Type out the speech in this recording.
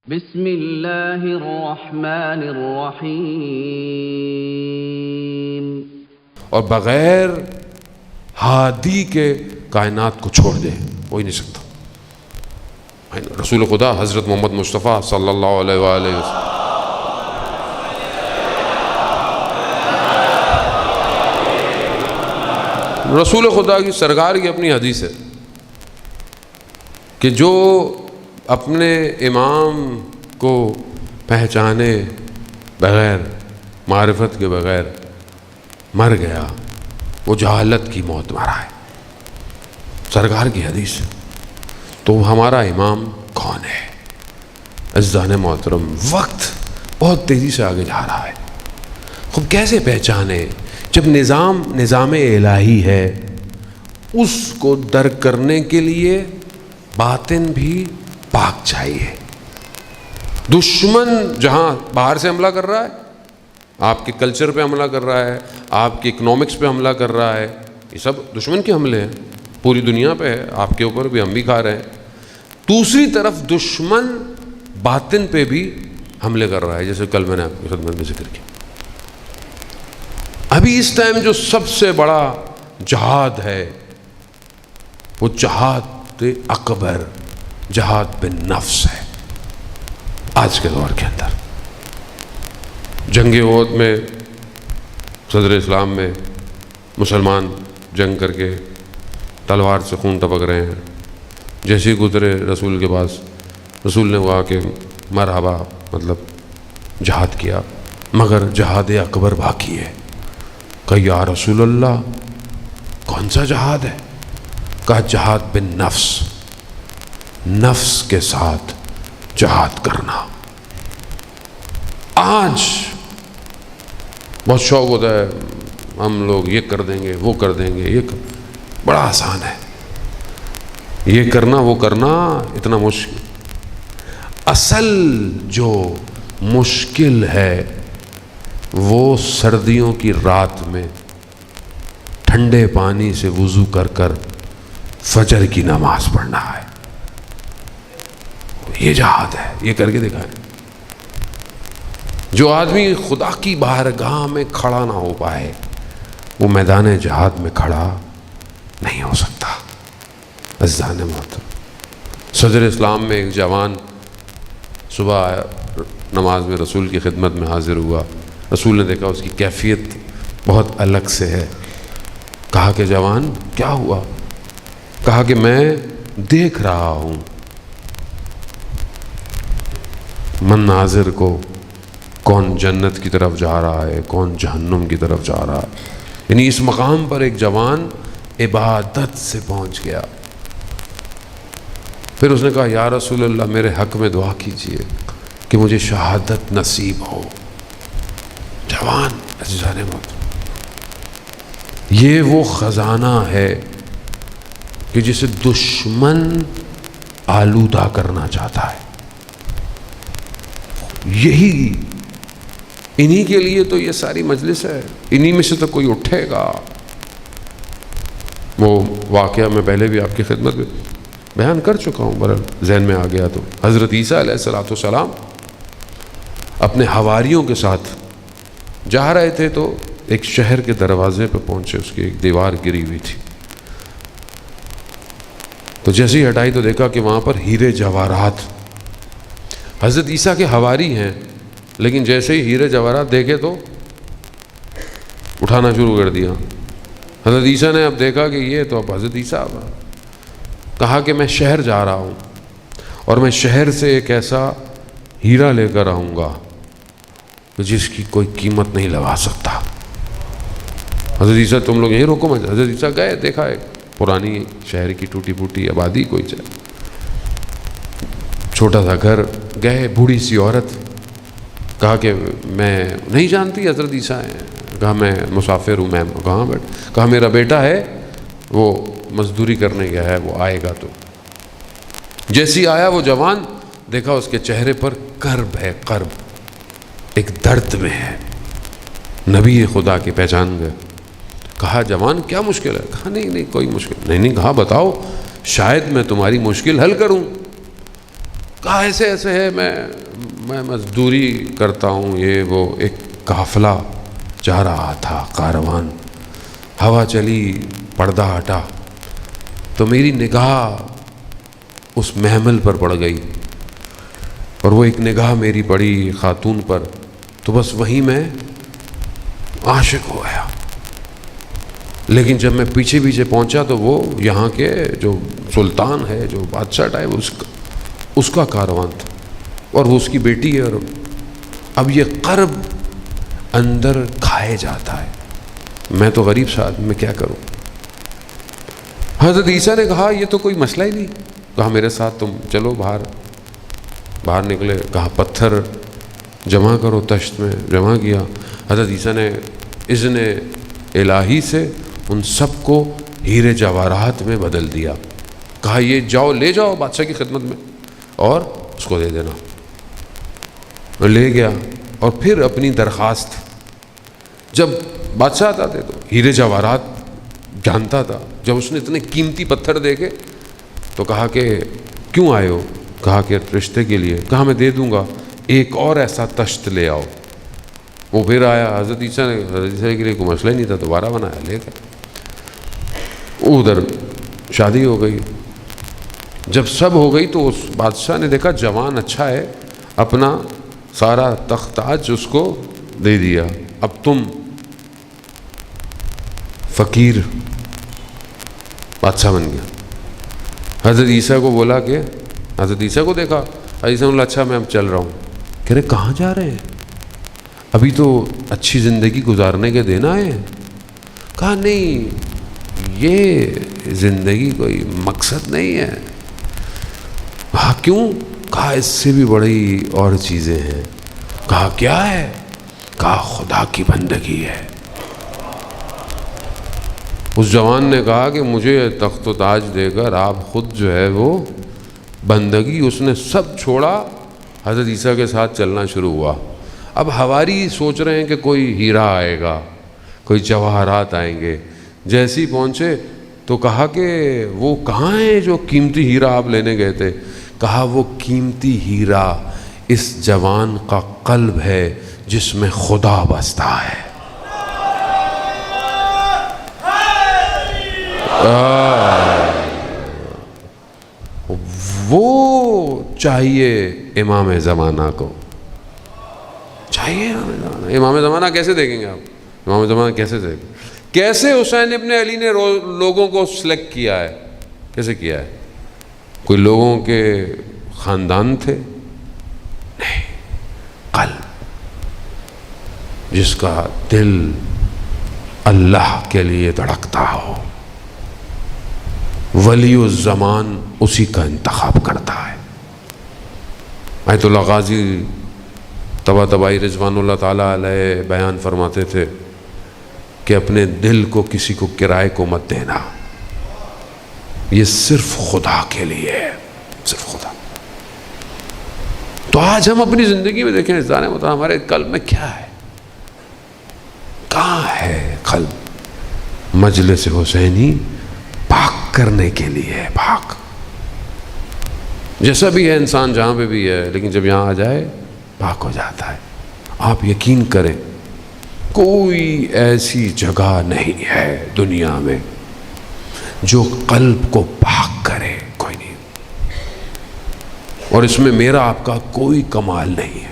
بسم اللہ الرحمن الرحیم۔ اور بغیر ہادی کے کائنات کو چھوڑ دے ہو ہی نہیں سکتا۔ رسول خدا حضرت محمد مصطفیٰ صلی اللہ علیہ وآلہ وسلم رسول خدا کی سرکار کی اپنی حدیث ہے کہ جو اپنے امام کو پہچانے بغیر، معرفت کے بغیر مر گیا وہ جہالت کی موت مرا ہے، سرکار کی حدیث۔ تو ہمارا امام کون ہے؟ عزیزان محترم، وقت بہت تیزی سے آگے جا رہا ہے، خوب کیسے پہچانے؟ جب نظام الہی ہے، اس کو درک کرنے کے لیے باطن بھی پاک چاہیے۔ دشمن جہاں باہر سے حملہ کر رہا ہے، آپ کے کلچر پہ حملہ کر رہا ہے، آپ کی اکنامکس پہ حملہ کر رہا ہے، یہ سب دشمن کے حملے ہیں، پوری دنیا پہ ہے، آپ کے اوپر بھی، ہم بھی کھا رہے ہیں۔ دوسری طرف دشمن باطن پہ بھی حملے کر رہا ہے، جیسے کل میں نے آپ کی خدمت میں ذکر کیا۔ ابھی اس ٹائم جو سب سے بڑا جہاد ہے وہ جہاد اکبر، جہاد بن نفس ہے۔ آج کے دور کے اندر جنگ احد میں صدر اسلام میں مسلمان جنگ کر کے تلوار سے خون ٹپک رہے ہیں، جیسے ہی گزرے رسول کے پاس، رسول نے کہا کہ مرحبا، مطلب جہاد کیا، مگر جہاد اکبر باقی ہے۔ کہا یا رسول اللہ کون سا جہاد ہے؟ کہا جہاد بن نفس، نفس کے ساتھ جہاد کرنا۔ آج بہت شوق ہوتا ہے، ہم لوگ یہ کر دیں گے، وہ کر دیں گے، بڑا آسان ہے یہ کرنا وہ کرنا، اتنا مشکل۔ اصل جو مشکل ہے وہ سردیوں کی رات میں ٹھنڈے پانی سے وضو کر کر فجر کی نماز پڑھنا ہے، یہ جہاد ہے، یہ کر کے دکھائیں۔ جو آدمی خدا کی بارگاہ میں کھڑا نہ ہو پائے وہ میدان جہاد میں کھڑا نہیں ہو سکتا۔ عزیزان محترم، صدر اسلام میں ایک جوان صبح نماز میں رسول کی خدمت میں حاضر ہوا، رسول نے دیکھا اس کی کیفیت بہت الگ سے ہے، کہا کہ جوان کیا ہوا؟ کہا کہ میں دیکھ رہا ہوں مناظر کو، کون جنت کی طرف جا رہا ہے، کون جہنم کی طرف جا رہا ہے۔ یعنی اس مقام پر ایک جوان عبادت سے پہنچ گیا۔ پھر اس نے کہا یا رسول اللہ میرے حق میں دعا کیجئے کہ مجھے شہادت نصیب ہو۔ جوان، عزیزان محترم، یہ وہ خزانہ ہے کہ جسے دشمن آلودہ کرنا چاہتا ہے۔ انہی کے لیے تو یہ ساری مجلس ہے، انہی میں سے تو کوئی اٹھے گا۔ وہ واقعہ میں پہلے بھی آپ کی خدمت میں بیان کر چکا ہوں، برحال ذہن میں آ گیا تو حضرت عیسیٰ علیہ السلام اپنے حواریوں کے ساتھ جا رہے تھے تو ایک شہر کے دروازے پہ پہنچے، اس کی ایک دیوار گری ہوئی تھی، تو جیسے ہی ہٹائی تو دیکھا کہ وہاں پر ہیرے جواہرات۔ حضرت عیسیٰ کے حواری ہیں، لیکن جیسے ہی ہیرے جواہرات دیکھے تو اٹھانا شروع کر دیا۔ حضرت عیسیٰ نے اب دیکھا کہ یہ تو اب حضرت عیسیٰ، کہا کہ میں شہر جا رہا ہوں اور میں شہر سے ایک ایسا ہیرا لے کر آؤں گا جس کی کوئی قیمت نہیں لگا سکتا۔ حضرت عیسیٰ تم لوگ یہیں روکو مت۔ حضرت عیسیٰ گئے، دیکھا ایک پرانی شہر کی ٹوٹی پھوٹی آبادی، کوئی چھوٹا سا گھر، گئے، بوڑھی سی عورت، کہا کہ میں نہیں جانتی حضرت عیسیٰ ہیں؟ کہا میں مسافر ہوں میم۔ کہاں بیٹھ؟ کہا میرا بیٹا ہے، وہ مزدوری کرنے گیا ہے، وہ آئے گا۔ تو جیسی آیا وہ جوان، دیکھا اس کے چہرے پر کرب ہے، کرب، ایک درد میں ہے۔ نبی خدا کی پہچان گئے۔ کہا جوان کیا مشکل ہے؟ کہا نہیں کوئی مشکل نہیں۔ کہا بتاؤ، شاید میں تمہاری مشکل حل کروں۔ کہا ایسے ایسے ہے، میں مزدوری کرتا ہوں، یہ وہ۔ ایک قافلہ جا رہا تھا، کاروان، ہوا چلی، پردہ ہٹا تو میری نگاہ اس محمل پر پڑ گئی، اور وہ ایک نگاہ میری پڑی خاتون پر، تو بس وہیں میں عاشق ہو گیا۔ لیکن جب میں پیچھے پیچھے پہنچا تو وہ یہاں کے جو سلطان ہے، جو بادشاہ ٹائپ، اس کا کاروان تھا، اور وہ اس کی بیٹی ہے، اور اب یہ قرب اندر کھائے جاتا ہے۔ میں تو غریب سا آدمی، میں کیا کروں؟ حضرت عیسیٰ نے کہا یہ تو کوئی مسئلہ ہی نہیں، کہا میرے ساتھ تم چلو باہر نکلے، کہا پتھر جمع کرو، تشت میں جمع کیا۔ حضرت عیسیٰ نے اذن الہی سے ان سب کو ہیرے جواہرات میں بدل دیا، کہا یہ جاؤ لے جاؤ بادشاہ کی خدمت میں اور اس کو دے دینا۔ وہ لے گیا، اور پھر اپنی درخواست، جب بادشاہ آتا تھے تو ہیرے جواہرات جانتا تھا، جب اس نے اتنے قیمتی پتھر دیکھے تو کہا کہ کیوں آئے ہو؟ کہا کہ رشتے کے لیے۔ کہا میں دے دوں گا، ایک اور ایسا تشت لے آؤ۔ وہ پھر آیا، حضرت عیسیٰ کے لیے کوئی مسئلہ ہی نہیں تھا، دوبارہ بنایا، لے گئے۔ ادھر شادی ہو گئی، جب سب ہو گئی تو اس بادشاہ نے دیکھا جوان اچھا ہے، اپنا سارا تخت تاج اس کو دے دیا، اب تم فقیر بادشاہ بن گیا۔ حضرت عیسیٰ کو بولا کہ حضرت عیسیٰ کو دیکھا، حضرت عیسیٰ نے بولا اچھا میں اب چل رہا ہوں۔ کہہ رہے کہاں جا رہے ہیں؟ ابھی تو اچھی زندگی گزارنے کے دن آئے ہیں۔ کہا نہیں، یہ زندگی کوئی مقصد نہیں ہے۔ کہا کیوں؟ کہا اس سے بھی بڑی اور چیزیں ہیں۔ کہا کیا ہے؟ کہا خدا کی بندگی ہے۔ اس جوان نے کہا کہ مجھے تخت و تاج دے کر آپ خود جو ہے وہ بندگی، اس نے سب چھوڑا، حضرت عیسیٰ کے ساتھ چلنا شروع ہوا۔ اب ہواری سوچ رہے ہیں کہ کوئی ہیرا آئے گا، کوئی جواہرات آئیں گے۔ جیسے ہی پہنچے تو کہا کہ وہ کہاں ہے جو قیمتی ہیرا آپ لینے گئے تھے؟ کہا وہ قیمتی ہیرا اس جوان کا قلب ہے جس میں خدا بستا ہے۔ وہ چاہیے امام زمانہ کو، چاہیے امام زمانہ۔ کیسے دیکھیں گے آپ امام زمانہ؟ کیسے دیکھیں؟ کیسے حسین ابن علی نے لوگوں کو سلیکٹ کیا ہے؟ کیسے کیا ہے؟ کوئی لوگوں کے خاندان تھے؟ نہیں، قلب، جس کا دل اللہ کے لیے دھڑکتا ہو، ولی الزمان اسی کا انتخاب کرتا ہے۔ آیت اللہ غازی طباطبائی رضوان اللہ تعالیٰ علیہ بیان فرماتے تھے کہ اپنے دل کو کسی کو کرائے کو مت دینا، یہ صرف خدا کے لیے ہے، صرف خدا۔ تو آج ہم اپنی زندگی میں دیکھیں عزیزان محترم، ہمارے قلب میں کیا ہے؟ کہاں ہے قلب؟ مجلس حسینی پاک کرنے کے لیے، پاک جیسا بھی ہے انسان جہاں پہ بھی ہے، لیکن جب یہاں آ جائے پاک ہو جاتا ہے۔ آپ یقین کریں کوئی ایسی جگہ نہیں ہے دنیا میں جو قلب کو پاک کرے، کوئی نہیں، اور اس میں میرا آپ کا کوئی کمال نہیں